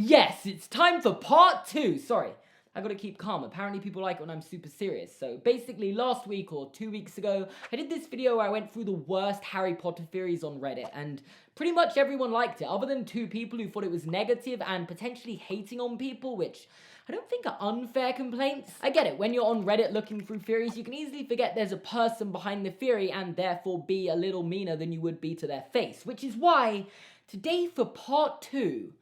Yes, it's time for part 2. Sorry, I gotta keep calm. Apparently people like it when I'm super serious. So basically last week or 2 weeks ago, I did this video where I went through the worst Harry Potter theories on Reddit, and pretty much everyone liked it, other than 2 people who thought it was negative and potentially hating on people, which I don't think are unfair complaints. I get it, when you're on Reddit looking through theories, you can easily forget there's a person behind the theory and therefore be a little meaner than you would be to their face, which is why today for part 2,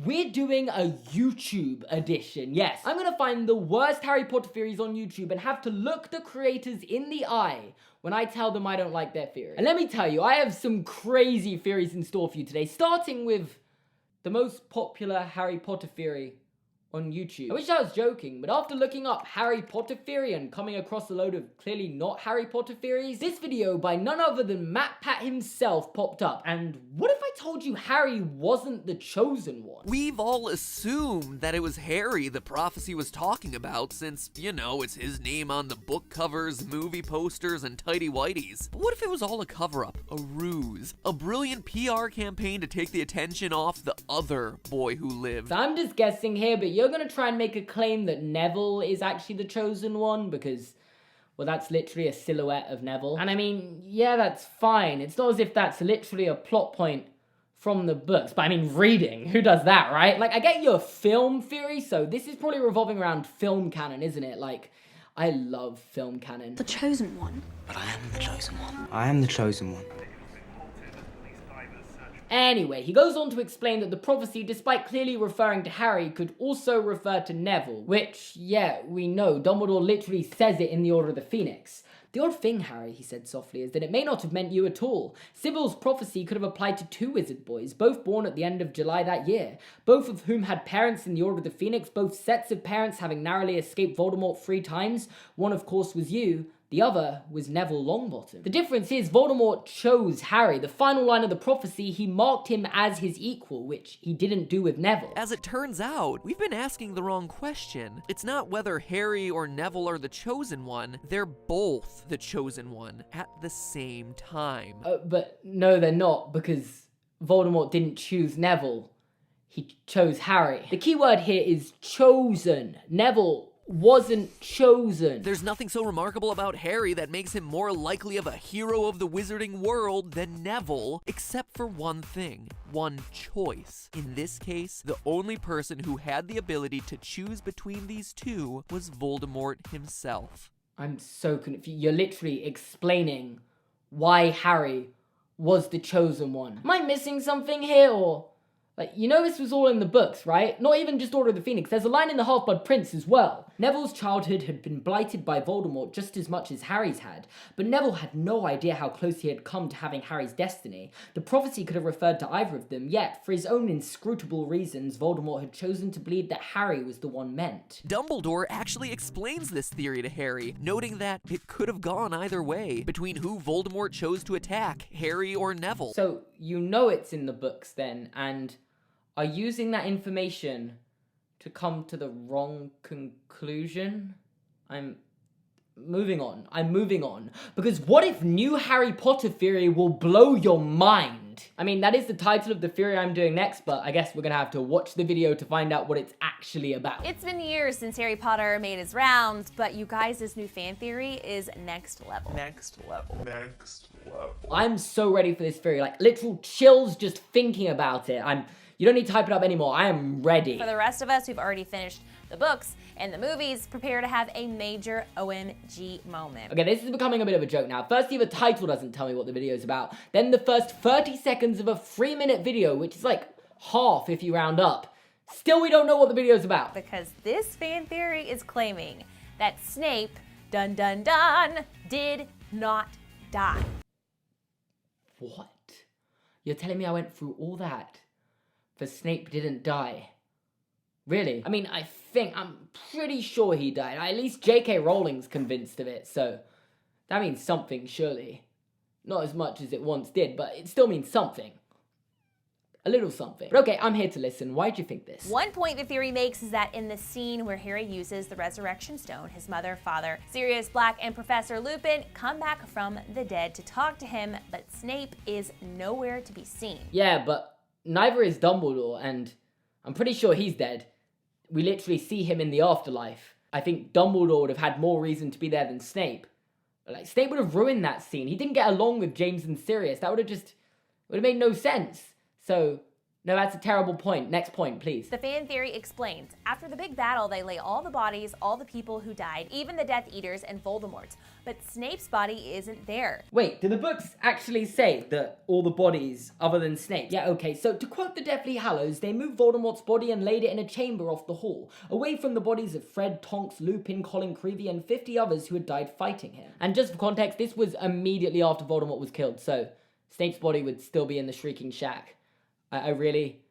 we're doing a YouTube edition. Yes, I'm gonna find the worst Harry Potter theories on YouTube and have to look the creators in the eye when I tell them I don't like their theory. And let me tell you, I have some crazy theories in store for you today, starting with the most popular Harry Potter theory on YouTube. I wish I was joking, but after looking up Harry Potter theory and coming across a load of clearly not Harry Potter theories, this video by none other than MatPat himself popped up. And what if I told you Harry wasn't the chosen one? We've all assumed that it was Harry the prophecy was talking about since, you know, it's his name on the book covers, movie posters, and tighty-whities. But what if it was all a cover-up, a ruse, a brilliant PR campaign to take the attention off the other boy who lived? So I'm just guessing here, but you're gonna try and make a claim that Neville is actually the chosen one because, well, that's literally a silhouette of Neville. And I mean, yeah, that's fine. It's not as if that's literally a plot point from the books, but I mean, reading, who does that, right? Like, I get your film theory, so this is probably revolving around film canon, isn't it? Like, I love film canon. The chosen one. But I am the chosen one. I am the chosen one. Anyway, he goes on to explain that the prophecy, despite clearly referring to Harry, could also refer to Neville, which, yeah, we know. Dumbledore literally says it in the Order of the Phoenix. The odd thing, Harry, he said softly, is that it may not have meant you at all. Sybil's prophecy could have applied to 2 wizard boys, both born at the end of July that year, both of whom had parents in the Order of the Phoenix, both sets of parents having narrowly escaped Voldemort 3 times. One, of course, was you. The other was Neville Longbottom. The difference is Voldemort chose Harry. The final line of the prophecy, he marked him as his equal, which he didn't do with Neville. As it turns out, we've been asking the wrong question. It's not whether Harry or Neville are the chosen one, they're both the chosen one at the same time. But no, they're not, because Voldemort didn't choose Neville. He chose Harry. The key word here is chosen. Neville wasn't chosen. There's nothing so remarkable about Harry that makes him more likely of a hero of the wizarding world than Neville, except for one thing, one choice. In this case, the only person who had the ability to choose between these two was Voldemort himself. I'm so confused. You're literally explaining why Harry was the chosen one. Am I missing something here, or... Like, you know this was all in the books, right? Not even just Order of the Phoenix, there's a line in the Half-Blood Prince as well. Neville's childhood had been blighted by Voldemort just as much as Harry's had, but Neville had no idea how close he had come to having Harry's destiny. The prophecy could have referred to either of them, yet, for his own inscrutable reasons, Voldemort had chosen to believe that Harry was the one meant. Dumbledore actually explains this theory to Harry, noting that it could have gone either way, between who Voldemort chose to attack, Harry or Neville. So, you know it's in the books then, and are using that information to come to the wrong conclusion? I'm moving on. Because what if new Harry Potter theory will blow your mind? I mean, that is the title of the theory I'm doing next, but I guess we're gonna have to watch the video to find out what it's actually about. It's been years since Harry Potter made his rounds, but you guys, this new fan theory is next level. Next level. Next level. I'm so ready for this theory, like literal chills just thinking about it. You don't need to type it up anymore, I am ready. For the rest of us who've already finished the books and the movies, prepare to have a major OMG moment. Okay, this is becoming a bit of a joke now. Firstly, the title doesn't tell me what the video is about. Then the first 30 seconds of a 3-minute video, which is like half if you round up. Still, we don't know what the video is about. Because this fan theory is claiming that Snape, dun dun dun, did not die. What? You're telling me I went through all that for Snape didn't die? Really? I mean, I'm pretty sure he died. At least J.K. Rowling's convinced of it, so that means something, surely. Not as much as it once did, but it still means something. A little something. But okay, I'm here to listen. Why'd you think this? One point the theory makes is that in the scene where Harry uses the Resurrection Stone, his mother, father, Sirius Black, and Professor Lupin come back from the dead to talk to him, but Snape is nowhere to be seen. Yeah, but neither is Dumbledore, and I'm pretty sure he's dead. We literally see him in the afterlife. I think Dumbledore would have had more reason to be there than Snape. Like, Snape would have ruined that scene. He didn't get along with James and Sirius. That would have made no sense. So, no, that's a terrible point. Next point, please. The fan theory explains, after the big battle, they lay all the bodies, all the people who died, even the Death Eaters and Voldemort's. But Snape's body isn't there. Wait, do the books actually say that all the bodies other than Snape? Yeah, okay, so to quote the Deathly Hallows, they moved Voldemort's body and laid it in a chamber off the hall, away from the bodies of Fred, Tonks, Lupin, Colin Creevey, and 50 others who had died fighting him. And just for context, this was immediately after Voldemort was killed, so Snape's body would still be in the Shrieking Shack. I really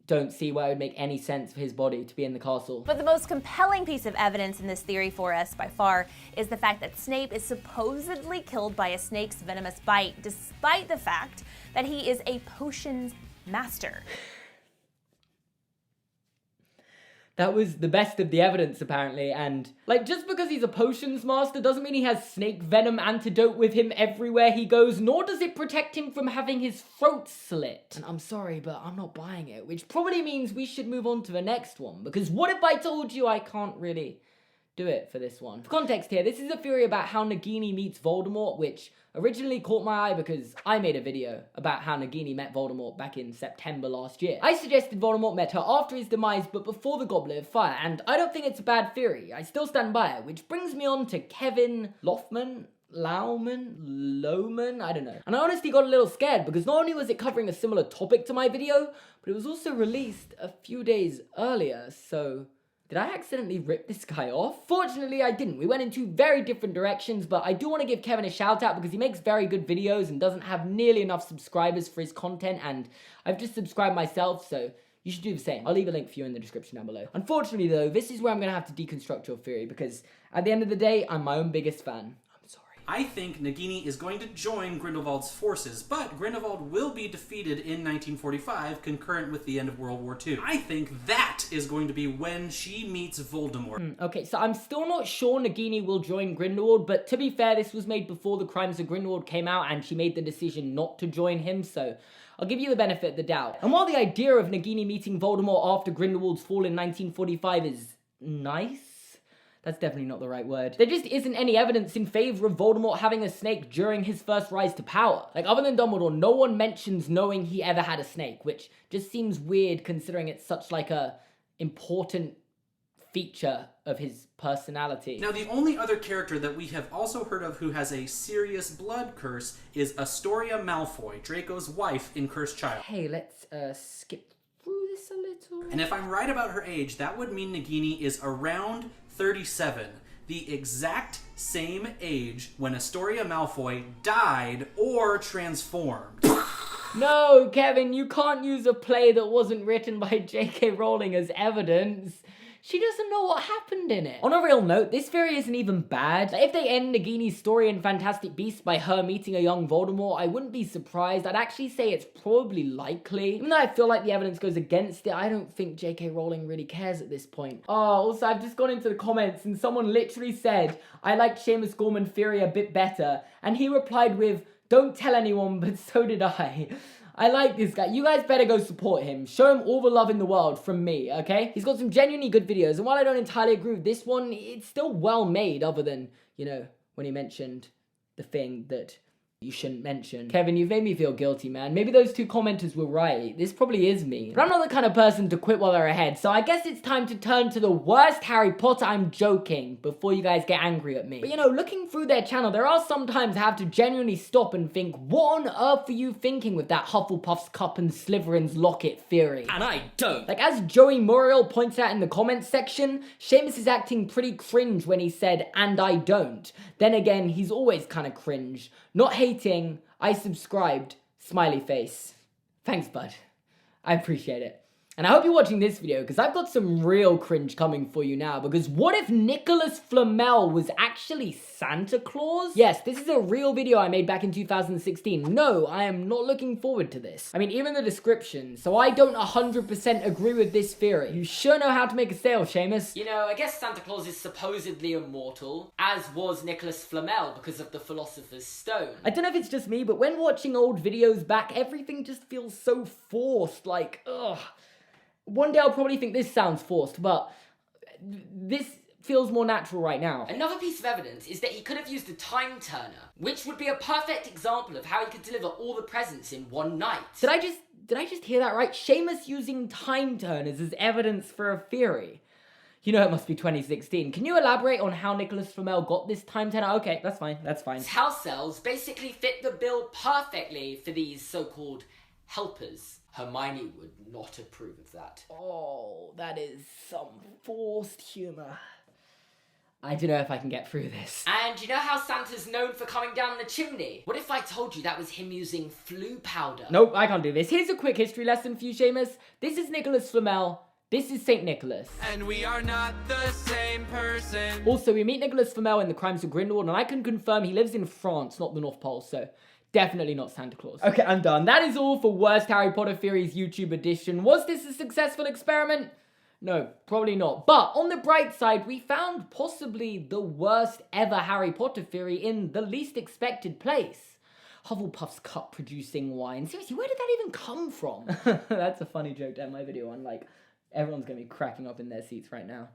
don't see why it would make any sense for his body to be in the castle. But the most compelling piece of evidence in this theory for us, by far, is the fact that Snape is supposedly killed by a snake's venomous bite, despite the fact that he is a potions master. That was the best of the evidence, apparently, and, like, just because he's a potions master doesn't mean he has snake venom antidote with him everywhere he goes, nor does it protect him from having his throat slit. And I'm sorry, but I'm not buying it, which probably means we should move on to the next one, because what if I told you I can't really do it for this one? For context here, this is a theory about how Nagini meets Voldemort, which originally caught my eye because I made a video about how Nagini met Voldemort back in September last year. I suggested Voldemort met her after his demise but before the Goblet of Fire, and I don't think it's a bad theory. I still stand by it, which brings me on to Kevin Lohman, I don't know. And I honestly got a little scared because not only was it covering a similar topic to my video, but it was also released a few days earlier, so did I accidentally rip this guy off? Fortunately, I didn't. We went in two very different directions, but I do want to give Kevin a shout out because he makes very good videos and doesn't have nearly enough subscribers for his content, and I've just subscribed myself, so you should do the same. I'll leave a link for you in the description down below. Unfortunately, though, this is where I'm going to have to deconstruct your theory because at the end of the day, I'm my own biggest fan. I think Nagini is going to join Grindelwald's forces, but Grindelwald will be defeated in 1945, concurrent with the end of World War II. I think that is going to be when she meets Voldemort. Okay, so I'm still not sure Nagini will join Grindelwald, but to be fair, this was made before The Crimes of Grindelwald came out, and she made the decision not to join him, so I'll give you the benefit of the doubt. And while the idea of Nagini meeting Voldemort after Grindelwald's fall in 1945 is nice, that's definitely not the right word. There just isn't any evidence in favor of Voldemort having a snake during his first rise to power. Like, other than Dumbledore, no one mentions knowing he ever had a snake, which just seems weird considering it's such like a important feature of his personality. Now, the only other character that we have also heard of who has a serious blood curse is Astoria Malfoy, Draco's wife in Cursed Child. Hey, let's skip through this a little. And if I'm right about her age, that would mean Nagini is around 37, the exact same age when Astoria Malfoy died or transformed. No, Kevin, you can't use a play that wasn't written by J.K. Rowling as evidence. She doesn't know what happened in it. On a real note, this theory isn't even bad. Like, if they end Nagini's story in Fantastic Beasts by her meeting a young Voldemort, I wouldn't be surprised. I'd actually say it's probably likely. Even though I feel like the evidence goes against it, I don't think J.K. Rowling really cares at this point. Oh, also, I've just gone into the comments and someone literally said, I like Seamus Gorman theory a bit better. And he replied with, don't tell anyone, but so did I. I like this guy. You guys better go support him. Show him all the love in the world from me, okay? He's got some genuinely good videos, and while I don't entirely agree with this one, it's still well made, other than, you know, when he mentioned the thing that you shouldn't mention. Kevin, you've made me feel guilty, man. Maybe those two commenters were right. This probably is me. But I'm not the kind of person to quit while they're ahead, so I guess it's time to turn to the worst Harry Potter. I'm joking, before you guys get angry at me. But you know, looking through their channel, there are sometimes I have to genuinely stop and think, what on earth are you thinking with that Hufflepuff's cup and Slytherin's locket theory? And I don't. Like, as Joey Muriel points out in the comments section, Seamus is acting pretty cringe when he said, and I don't. Then again, he's always kind of cringe. Not hating, I subscribed, smiley face. Thanks, bud. I appreciate it. And I hope you're watching this video, because I've got some real cringe coming for you now, because what if Nicholas Flamel was actually Santa Claus? Yes, this is a real video I made back in 2016. No, I am not looking forward to this. I mean, even the description, so I don't 100% agree with this theory. You sure know how to make a sale, Seamus. You know, I guess Santa Claus is supposedly immortal, as was Nicholas Flamel because of the Philosopher's Stone. I don't know if it's just me, but when watching old videos back, everything just feels so forced, like, ugh. One day I'll probably think this sounds forced, but this feels more natural right now. Another piece of evidence is that he could have used a time turner, which would be a perfect example of how he could deliver all the presents in one night. Did I just hear that right? Seamus using time turners as evidence for a theory. You know it must be 2016. Can you elaborate on how Nicholas Flamel got this time turner? Okay, that's fine. His house cells basically fit the bill perfectly for these so-called helpers. Hermione would not approve of that. Oh, that is some forced humor. I don't know if I can get through this. And you know how Santa's known for coming down the chimney? What if I told you that was him using flu powder? Nope, I can't do this. Here's a quick history lesson for you, Seamus. This is Nicholas Flamel. This is St. Nicholas. And we are not the same person. Also, we meet Nicholas Flamel in The Crimes of Grindelwald, and I can confirm he lives in France, not the North Pole, so definitely not Santa Claus. Okay, I'm done. That is all for Worst Harry Potter Theories YouTube edition. Was this a successful experiment? No, probably not. But on the bright side, we found possibly the worst ever Harry Potter theory in the least expected place. Hufflepuff's cup producing wine. Seriously, where did that even come from? That's a funny joke to end my video on. Like, everyone's gonna be cracking up in their seats right now.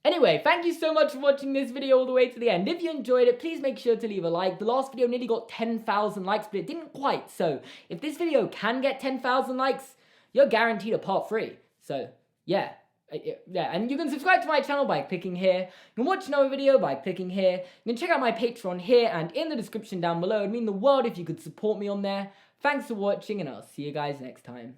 Anyway, thank you so much for watching this video all the way to the end. If you enjoyed it, please make sure to leave a like. The last video nearly got 10,000 likes, but it didn't quite. So if this video can get 10,000 likes, you're guaranteed a part 3. So yeah. And you can subscribe to my channel by clicking here. You can watch another video by clicking here. You can check out my Patreon here and in the description down below. It'd mean the world if you could support me on there. Thanks for watching, and I'll see you guys next time.